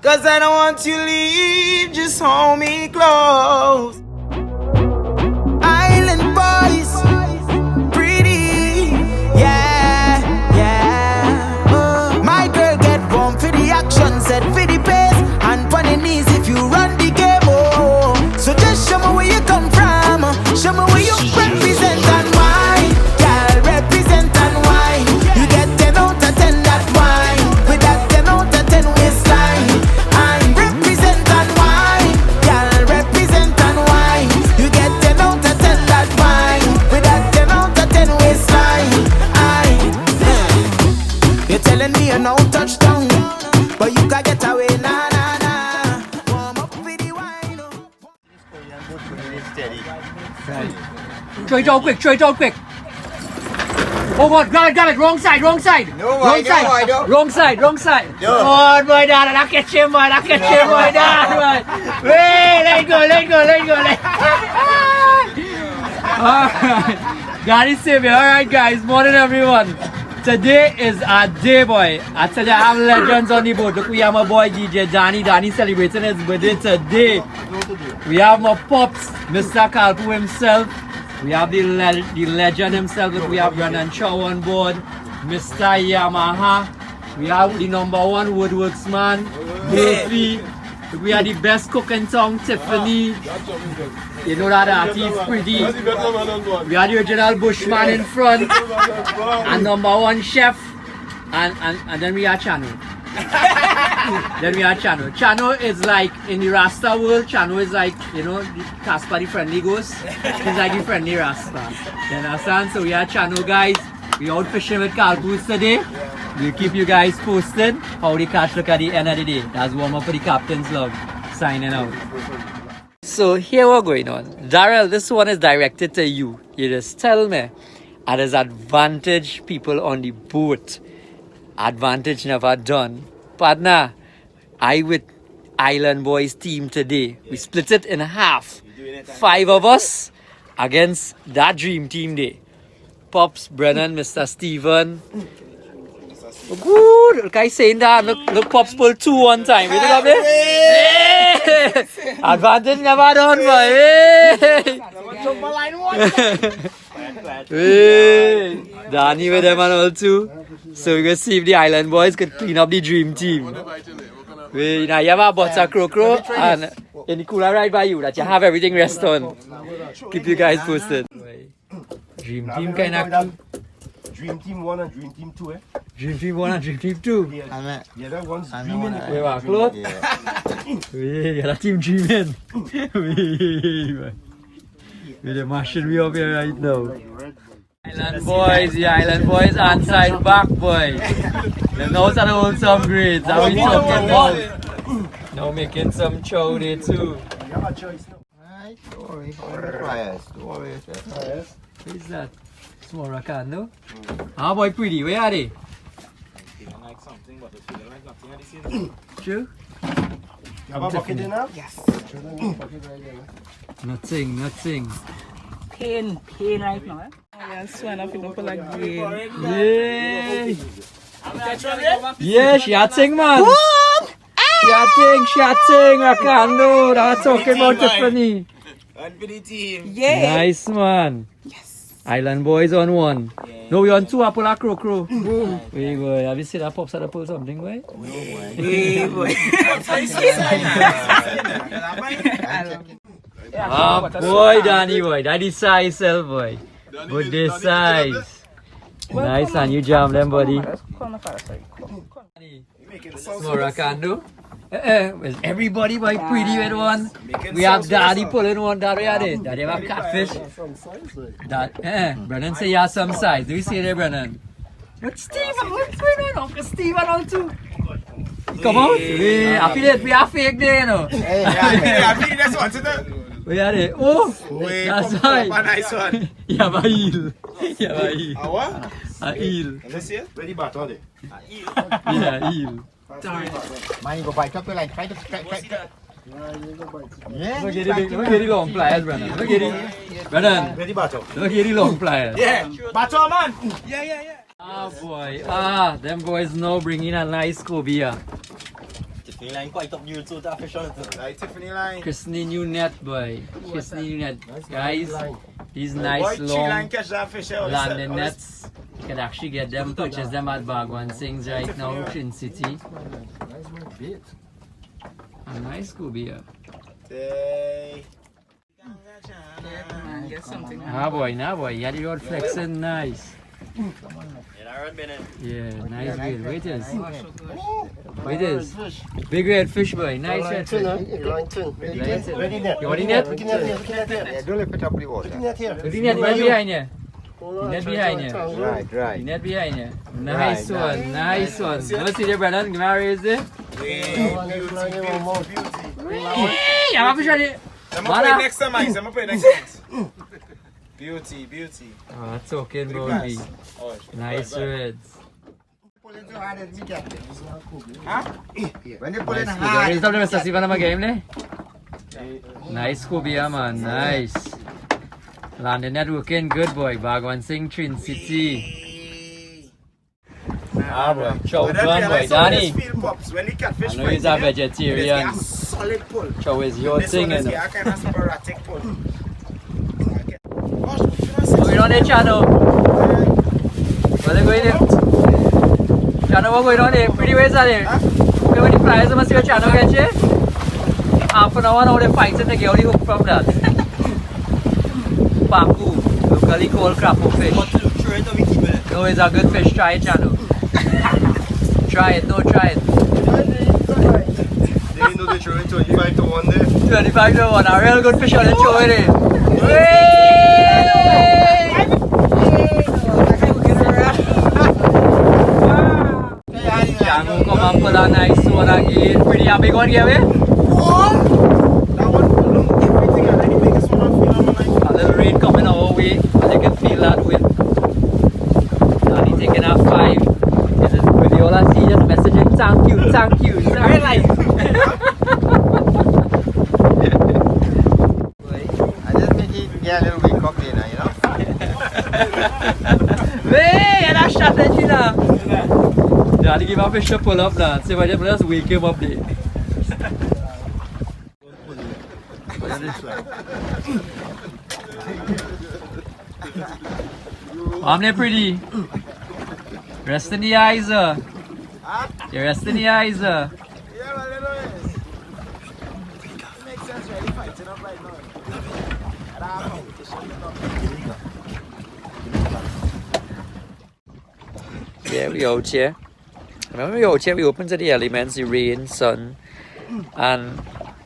'cause I don't want you to leave, just hold me close. Island boys, pretty, yeah, yeah. My girl get warm for the action, set for the pace, and on the knees if you run the game, oh. So just show me where you come from, show me where you represent and why, girl, represent and why. You get 10 out of 10 that wine, with that 10 out of 10 waistline. And represent and why, girl, represent and why. You get 10 out of 10 that wine, with that 10 out of 10 waistline. You're telling me you're no touchdown, but you can get away, nah, nah, nah. Warm up with the wine, oh. Throw it out quick. Oh God, got it, wrong side. No, wrong side. Wrong side. No. Oh boy, dad, I catch him, boy, dad. Wait, let go. Alright, God is saving. Alright guys, morning everyone. Today is our day, boy. I tell you, I have legends on the boat. Look, we have my boy DJ Danny. Danny celebrating his birthday today. We have my pops, Mr. Kalpoo himself. We have the legend himself. Look, we have Brandon Chow on board, Mr. Yamaha. We have the #1 woodworks man, Murphy. We are the best cook in town, Tiffany. You know that artist pretty. We are the original Bushman in front, and #1 chef, and then we are Chano. Chano is like in the Rasta world. Chano is like, you know, the Casper the friendly ghost. He's like the friendly Rasta. You understand? So we are Chano guys. We out fishing with Kalpoo today. We'll keep you guys posted how they catch look at the end of the day. That's warm up for the captain's log. Signing out. So here we're going on. Darrell, this one is directed to you. You just tell me. And there's advantage people on the boat. Advantage never done. Partner, I with Island Boys team today. We split it in half. 5 of us against that dream team day. Pops, Brennan, Mr. Steven. Good. Look, I saying that. Look, Pops pull 2 one time. You know what I mean? Advantage never done, boy. Hey. Danny with them and all too. So we're gonna see if the Island Boys could clean up the dream team. Wait, now you have a butter crow and in the cooler right by you that you have everything rest on. Keep you guys posted. Dream team kind of. Dream Team 1 and Dream Team 2, eh? Dream Team 1 and Dream Team 2. Yeah, that one's dreaming. Wait, what, Claude? Wait, that team dreaming. Wait, they're mashing me up here right now. Island Boys, the Island Boys onside back, boy. Them now start to hold some grades. How we talking now? Now making some chow there too. You have a choice now. Alright, don't worry. Don't worry. What is that? Small rakan, no? Ah, boy, pretty. Where are they? Feeling like something, but it's feeling like nothing at the same time. True? You have a bucket in now? Yes. Nothing. Pain right now, eh? Yeah, swing up, you know, for like green. Yay! Yeah, she a ting, man. She a ting, rakan, no. I'm talking about Tiffany. And for the team. Yeah. Nice, man. Island Boys on 1. Yeah. No, we on 2. I pull a crow. Wait, boy. Have you seen that Pops had to pull something, boy? Hey, boy. Ah, boy, Danny, boy. That is size, self, boy. But this size. Nice, and you jam them, buddy. Small rakan, no? Well, everybody, boy, pretty with one. We have Daddy pulling one that way, Daddy have catfish. Brennan say you have some size. Do you see there, Brennan? But Steven, what's going on? Uncle Steven on too. Come on. We are fake there, you know. I think that's what's it. We are there. Oh, Wait, that's a right. nice one. You have a eel. A what? A eel. Let's see it. Where the baton there? Yeah, eel. Man, you go bite up like try to. Yeah. Look at the long pliers, Brennan. Look at it. Brennan. Where the baton? Look at the long pliers. Yeah. Baton, man. Yeah. Ah, boy. Ah, them boys now bringing a nice cobia. line quite up you to that fish on it. Right, Tiffany line. Christine new net, boy. Christine new net. Guys, these Boy, nice 3 line long catch that fish out. landing nets. You can actually get them, purchase them at Bagwan Sings right now, Trin City. A nice Scooby, yeah. Get something. Nah boy, yeah, the road flexing nice. Yeah, nice bait. Wait is. Wait is. Big red fish, boy. Nice red fish. Line tin. Ready net. You want the net? Looking at here. Yeah, don't lift it up the water. Looking at here. The net right behind you. The net behind you. Right, The right. net behind you. Nice Right, one, nice one. Never see the Brennan. Give me a raise there. Yeah, I'm fish on it. I'm gonna put it next time, Mike. I'm gonna put it next time. Beauty. Oh, that's okay, baby. Oh, Nice reds. When they pull in Nice. hard, Raise up the Mr. Steven of game, ne? Nice Scooby, yeah, man. Nice. Landing net working good, boy. Bagwan Sing, Trin City. Ah, boy. Chow one, boy. Danny. When the catfish I know he's a vegetarian. solid pull. Chow is your This thing, one is you know. a kind of sporadic pull. Going on there, Chano. What are you going there? Chano, what going on there? Pretty ways are there? Okay, when the flies, I must see what Chano gets you. Half an hour now, they fight and they get the hook from that. Paku, locally called crapple fish. No, it's a good fish. Try it, Chano. Try it, try it. They know they throw it 25 to 1 there. 25 to 1, a real good fish on the show, it is. Chano come and pull a nice one again. Pretty a big one, give it. That one pull everything and then he makes one feel A little rain coming our way, and you can feel that wind. And he's taking a 5. This is with the all I see, just messaging, thank you. It's very nice. I just make it get a little bit cocky now, you know? Hey, and I shot at you now. Yeah, to give a fish a pull up now. See if I just wake him up there. I'm not pretty. Rest in the eyes, You rest in the eyes, Yeah, well, you know it. Makes sense, right? He's fighting up right now. Yeah, we out here. Remember we out here, we open to the elements, the rain, sun, and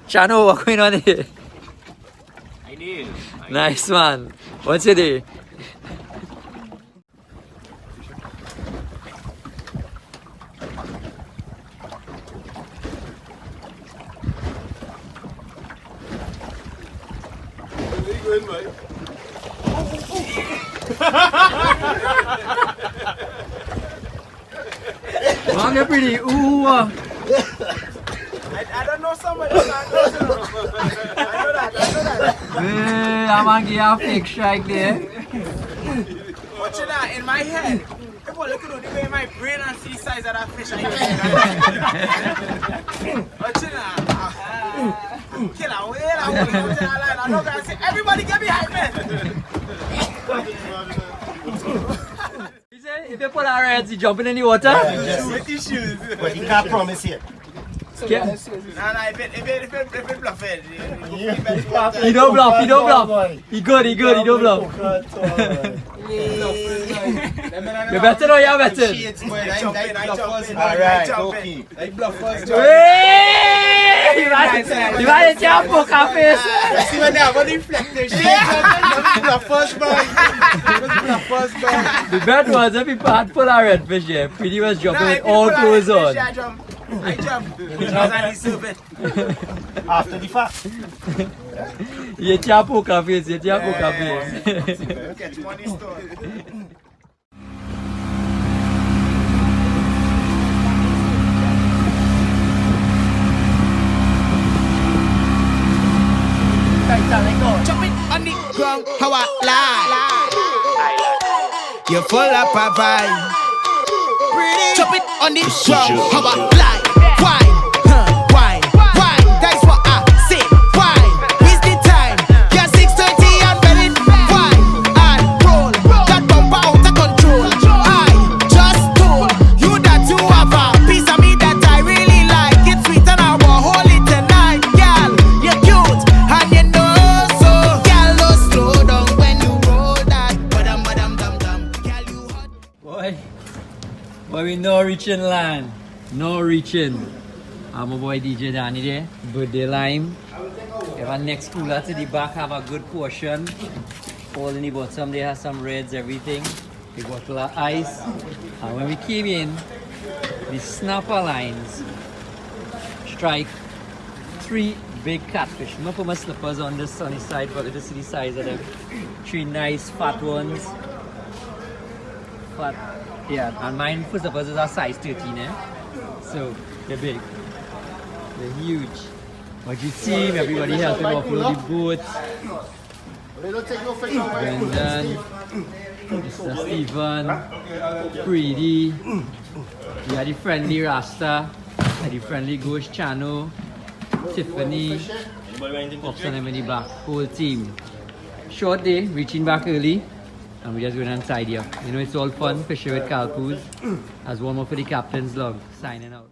Chano, what's going on here? I did. Nice man. What's it do? Come on, pretty. Ooh. I don't know somebody. I know that. Hey, I'm gonna give you a fake strike there. Watch it out, in my head. People look at the way my brain and see the size of that fish. Watch it out. Kill a whale. I'm not gonna say, everybody get behind me. He said, if you pull our heads, you jumping in the water? With these shoes. But he can't promise yet. Yeah. Nah, if it bluff it. He don't bluff. He good, he don't bluff. You better or you better? Alright, okay. Hey! You want to jump for cafe? See when they have a reflector, she bluffers, boy. The bet was if people had full of redfish here, Pretty was jumping with all clothes on. I jump because I deserve it. After the fact. You tap poker face, face. Catch money store. Jump it on the ground, how I lie. You're full of a vibe. Jump it on the ground, how I lie. Why? no reaching land. No reaching. I'm my boy DJ Danny there. Birthday lime. Have a next cooler to the back, have a good portion. All in the bottom there has some reds, everything. A bottle of ice. And when we came in, the snapper lines strike 3 big catfish. I'm gonna put my slippers on this sunny side for you to see the size of them. 3 nice fat ones. Fat, yeah, and mine for slippers is a size 13, eh? So they're big. They're huge. But you see, everybody helping offload the boat. Brendan, Mr. Stephen, Pretty, we had the friendly Rasta, the friendly Ghost Channel, Tiffany, Pops and them in the back, whole team. Short day, reaching back early, and we just going and tidy up. You know, it's all fun fishing with Kalpoos. As one more for the captain's log, signing out.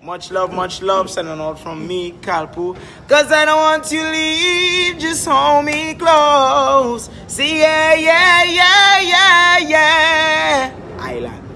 Much love, sending out from me, Kalpoo. Cause I don't want you to leave, just hold me close. See, yeah. Island.